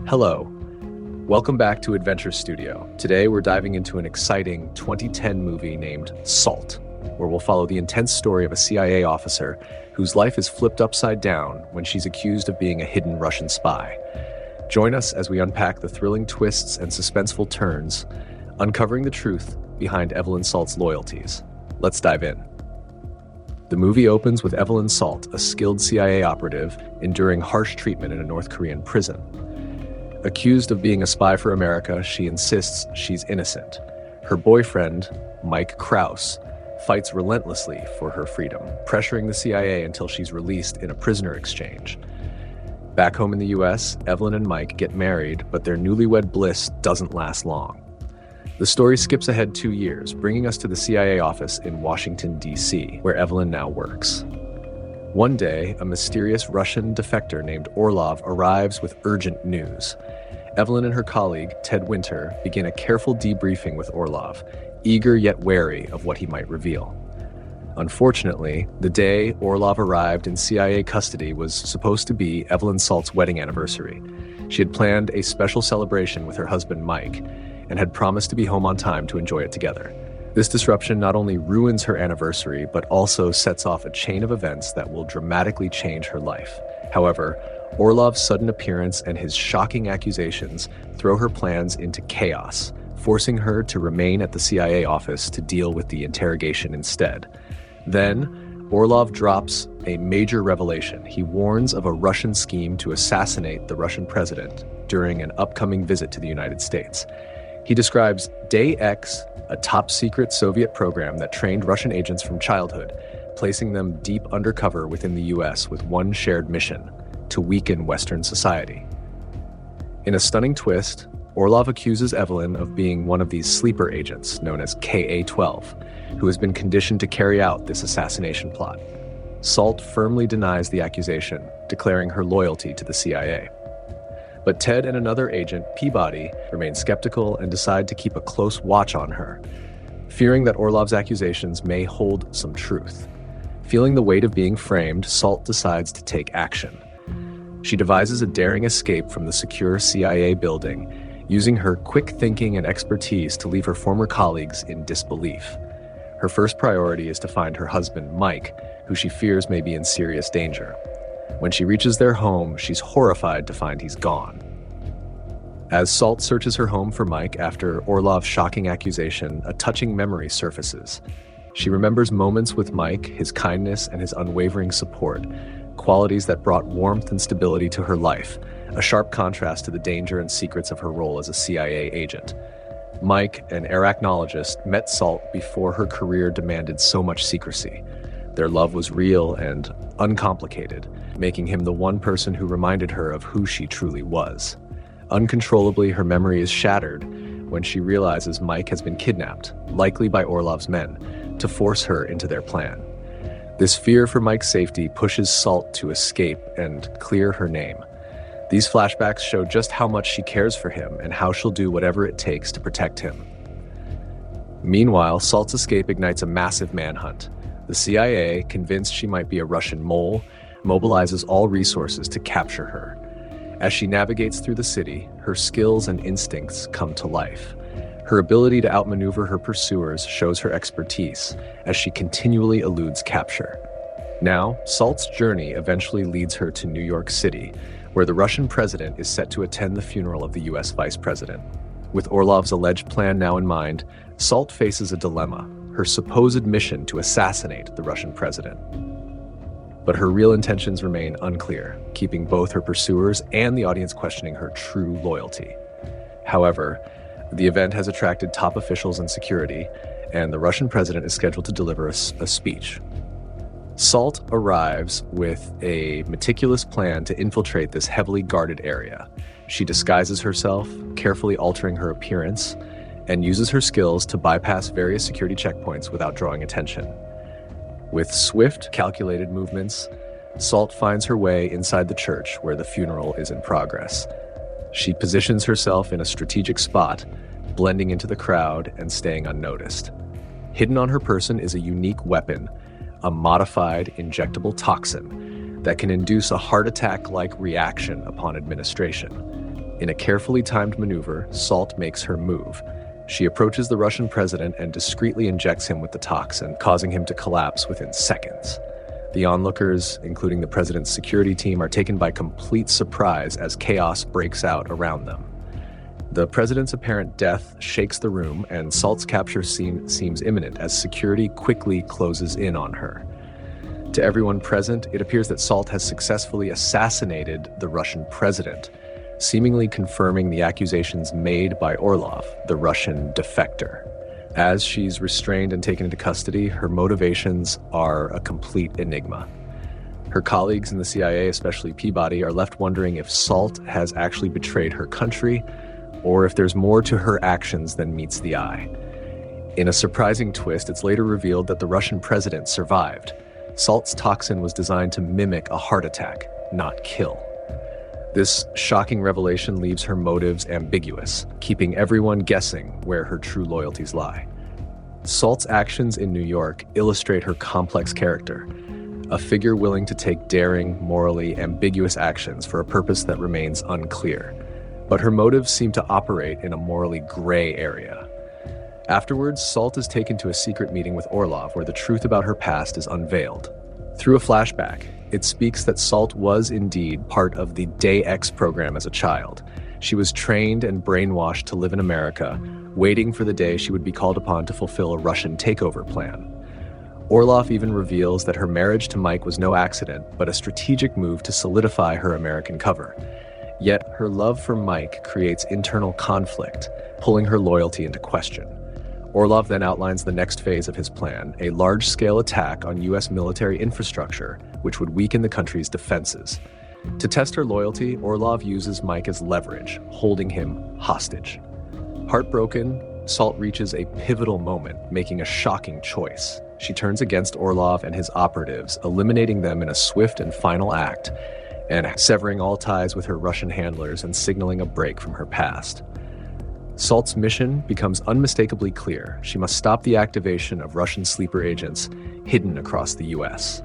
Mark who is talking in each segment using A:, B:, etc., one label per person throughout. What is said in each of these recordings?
A: Hello. Welcome back to Adventure Studio. Today we're diving into an exciting 2010 movie named Salt, where we'll follow the intense story of a CIA officer whose life is flipped upside down when she's accused of being a hidden Russian spy. Join us as we unpack the thrilling twists and suspenseful turns, uncovering the truth behind Evelyn Salt's loyalties. Let's dive in. The movie opens with Evelyn Salt, a skilled CIA operative, enduring harsh treatment in a North Korean prison. Accused of being a spy for America, she insists she's innocent. Her boyfriend, Mike Krause, fights relentlessly for her freedom, pressuring the CIA until she's released in a prisoner exchange. Back home in the US, Evelyn and Mike get married, but their newlywed bliss doesn't last long. The story skips ahead 2 years, bringing us to the CIA office in Washington, D.C., where Evelyn now works. One day, a mysterious Russian defector named Orlov arrives with urgent news. Evelyn and her colleague, Ted Winter, begin a careful debriefing with Orlov, eager yet wary of what he might reveal. Unfortunately, the day Orlov arrived in CIA custody was supposed to be Evelyn Salt's wedding anniversary. She had planned a special celebration with her husband, Mike, and had promised to be home on time to enjoy it together. This disruption not only ruins her anniversary, but also sets off a chain of events that will dramatically change her life. However, Orlov's sudden appearance and his shocking accusations throw her plans into chaos, forcing her to remain at the CIA office to deal with the interrogation instead. Then, Orlov drops a major revelation. He warns of a Russian scheme to assassinate the Russian president during an upcoming visit to the United States. He describes Day X, a top-secret Soviet program that trained Russian agents from childhood, placing them deep undercover within the US with one shared mission: to weaken Western society. In a stunning twist, Orlov accuses Evelyn of being one of these sleeper agents, known as KA-12, who has been conditioned to carry out this assassination plot. Salt firmly denies the accusation, declaring her loyalty to the CIA. But Ted and another agent, Peabody, remain skeptical and decide to keep a close watch on her, fearing that Orlov's accusations may hold some truth. Feeling the weight of being framed, Salt decides to take action. She devises a daring escape from the secure CIA building, using her quick thinking and expertise to leave her former colleagues in disbelief. Her first priority is to find her husband, Mike, who she fears may be in serious danger. When she reaches their home, she's horrified to find he's gone. As Salt searches her home for Mike after Orlov's shocking accusation, a touching memory surfaces. She remembers moments with Mike, his kindness and his unwavering support, qualities that brought warmth and stability to her life, a sharp contrast to the danger and secrets of her role as a CIA agent. Mike, an arachnologist, met Salt before her career demanded so much secrecy. Their love was real and uncomplicated, making him the one person who reminded her of who she truly was. Uncontrollably, her memory is shattered when she realizes Mike has been kidnapped, likely by Orlov's men, to force her into their plan. This fear for Mike's safety pushes Salt to escape and clear her name. These flashbacks show just how much she cares for him and how she'll do whatever it takes to protect him. Meanwhile, Salt's escape ignites a massive manhunt. The CIA, convinced she might be a Russian mole, mobilizes all resources to capture her. As she navigates through the city, her skills and instincts come to life. Her ability to outmaneuver her pursuers shows her expertise as she continually eludes capture. Now, Salt's journey eventually leads her to New York City, where the Russian president is set to attend the funeral of the US vice president. With Orlov's alleged plan now in mind, Salt faces a dilemma: her supposed mission to assassinate the Russian president. But her real intentions remain unclear, keeping both her pursuers and the audience questioning her true loyalty. However, the event has attracted top officials and security, and the Russian president is scheduled to deliver a speech. Salt arrives with a meticulous plan to infiltrate this heavily guarded area. She disguises herself, carefully altering her appearance, and uses her skills to bypass various security checkpoints without drawing attention. With swift, calculated movements, Salt finds her way inside the church where the funeral is in progress. She positions herself in a strategic spot, blending into the crowd and staying unnoticed. Hidden on her person is a unique weapon, a modified injectable toxin that can induce a heart attack-like reaction upon administration. In a carefully timed maneuver, Salt makes her move. She approaches the Russian president and discreetly injects him with the toxin, causing him to collapse within seconds. The onlookers, including the president's security team, are taken by complete surprise as chaos breaks out around them. The president's apparent death shakes the room, and Salt's capture seems imminent as security quickly closes in on her. To everyone present, it appears that Salt has successfully assassinated the Russian president, seemingly confirming the accusations made by Orlov, the Russian defector. As she's restrained and taken into custody, her motivations are a complete enigma. Her colleagues in the CIA, especially Peabody, are left wondering if Salt has actually betrayed her country, or if there's more to her actions than meets the eye. In a surprising twist, it's later revealed that the Russian president survived. Salt's toxin was designed to mimic a heart attack, not kill. This shocking revelation leaves her motives ambiguous, keeping everyone guessing where her true loyalties lie. Salt's actions in New York illustrate her complex character, a figure willing to take daring, morally ambiguous actions for a purpose that remains unclear. But her motives seem to operate in a morally gray area. Afterwards, Salt is taken to a secret meeting with Orlov where the truth about her past is unveiled. Through a flashback, it speaks that Salt was indeed part of the Day X program as a child. She was trained and brainwashed to live in America, waiting for the day she would be called upon to fulfill a Russian takeover plan. Orlov even reveals that her marriage to Mike was no accident, but a strategic move to solidify her American cover. Yet her love for Mike creates internal conflict, pulling her loyalty into question. Orlov then outlines the next phase of his plan, a large-scale attack on U.S. military infrastructure, which would weaken the country's defenses. To test her loyalty, Orlov uses Mike as leverage, holding him hostage. Heartbroken, Salt reaches a pivotal moment, making a shocking choice. She turns against Orlov and his operatives, eliminating them in a swift and final act, and severing all ties with her Russian handlers and signaling a break from her past. Salt's mission becomes unmistakably clear. She must stop the activation of Russian sleeper agents hidden across the U.S.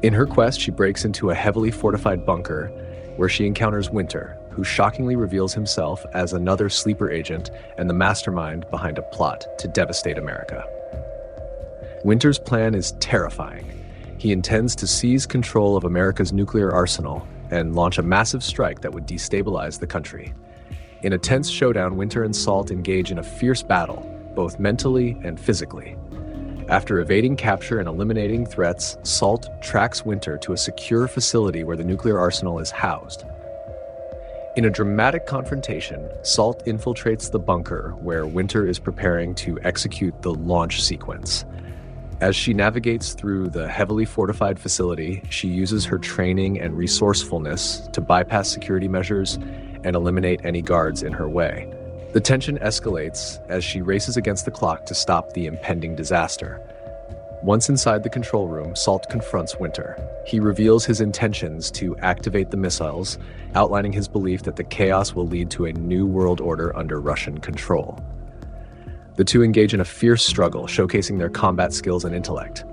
A: In her quest, she breaks into a heavily fortified bunker where she encounters Winter, who shockingly reveals himself as another sleeper agent and the mastermind behind a plot to devastate America. Winter's plan is terrifying. He intends to seize control of America's nuclear arsenal and launch a massive strike that would destabilize the country. In a tense showdown, Winter and Salt engage in a fierce battle, both mentally and physically. After evading capture and eliminating threats, Salt tracks Winter to a secure facility where the nuclear arsenal is housed. In a dramatic confrontation, Salt infiltrates the bunker where Winter is preparing to execute the launch sequence. As she navigates through the heavily fortified facility, she uses her training and resourcefulness to bypass security measures and eliminate any guards in her way. The tension escalates as she races against the clock to stop the impending disaster. Once inside the control room, Salt confronts Winter. He reveals his intentions to activate the missiles, outlining his belief that the chaos will lead to a new world order under Russian control. The two engage in a fierce struggle, showcasing their combat skills and intellect.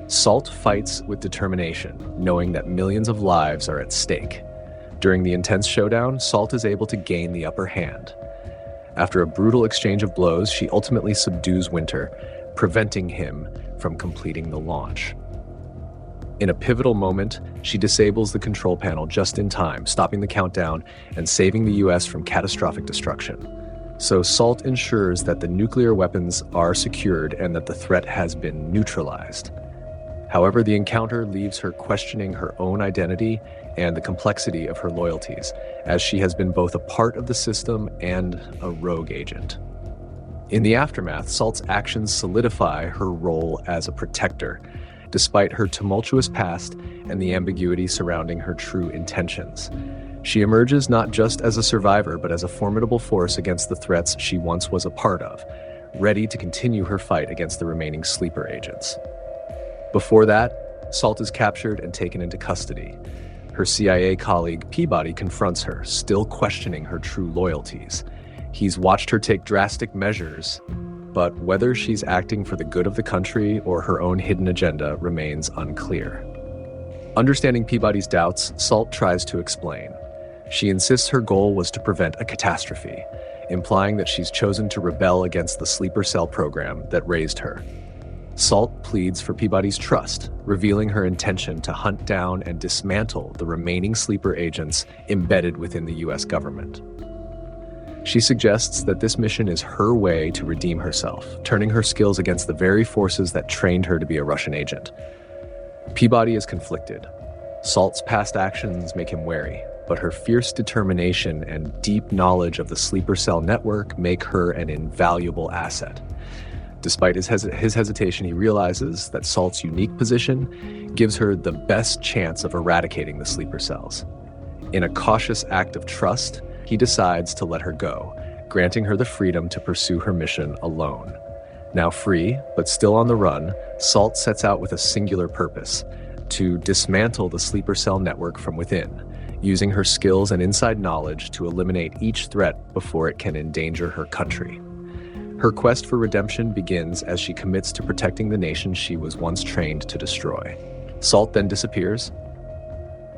A: Salt fights with determination, knowing that millions of lives are at stake. During the intense showdown, Salt is able to gain the upper hand. After a brutal exchange of blows, she ultimately subdues Winter, preventing him from completing the launch. In a pivotal moment, she disables the control panel just in time, stopping the countdown and saving the U.S. from catastrophic destruction. So Salt ensures that the nuclear weapons are secured and that the threat has been neutralized. However, the encounter leaves her questioning her own identity and the complexity of her loyalties, as she has been both a part of the system and a rogue agent. In the aftermath, Salt's actions solidify her role as a protector, despite her tumultuous past and the ambiguity surrounding her true intentions. She emerges not just as a survivor, but as a formidable force against the threats she once was a part of, ready to continue her fight against the remaining sleeper agents. Before that, Salt is captured and taken into custody. Her CIA colleague Peabody confronts her, still questioning her true loyalties. He's watched her take drastic measures, but whether she's acting for the good of the country or her own hidden agenda remains unclear. Understanding Peabody's doubts, Salt tries to explain. She insists her goal was to prevent a catastrophe, implying that she's chosen to rebel against the sleeper cell program that raised her. Salt pleads for Peabody's trust, revealing her intention to hunt down and dismantle the remaining sleeper agents embedded within the US government. She suggests that this mission is her way to redeem herself, turning her skills against the very forces that trained her to be a Russian agent. Peabody is conflicted. Salt's past actions make him wary, but her fierce determination and deep knowledge of the sleeper cell network make her an invaluable asset. Despite his hesitation, he realizes that Salt's unique position gives her the best chance of eradicating the sleeper cells. In a cautious act of trust, he decides to let her go, granting her the freedom to pursue her mission alone. Now free, but still on the run, Salt sets out with a singular purpose: to dismantle the sleeper cell network from within, using her skills and inside knowledge to eliminate each threat before it can endanger her country. Her quest for redemption begins as she commits to protecting the nation she was once trained to destroy. Salt then disappears,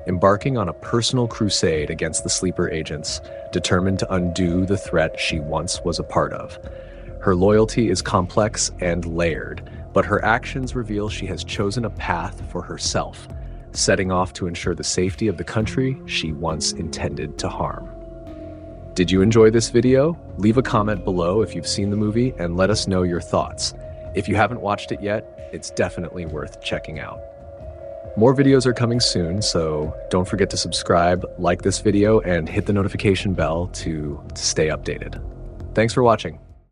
A: embarking on a personal crusade against the sleeper agents, determined to undo the threat she once was a part of. Her loyalty is complex and layered, but her actions reveal she has chosen a path for herself, setting off to ensure the safety of the country she once intended to harm. Did you enjoy this video? Leave a comment below if you've seen the movie and let us know your thoughts. If you haven't watched it yet, it's definitely worth checking out. More videos are coming soon, so don't forget to subscribe, like this video, and hit the notification bell to stay updated. Thanks for watching.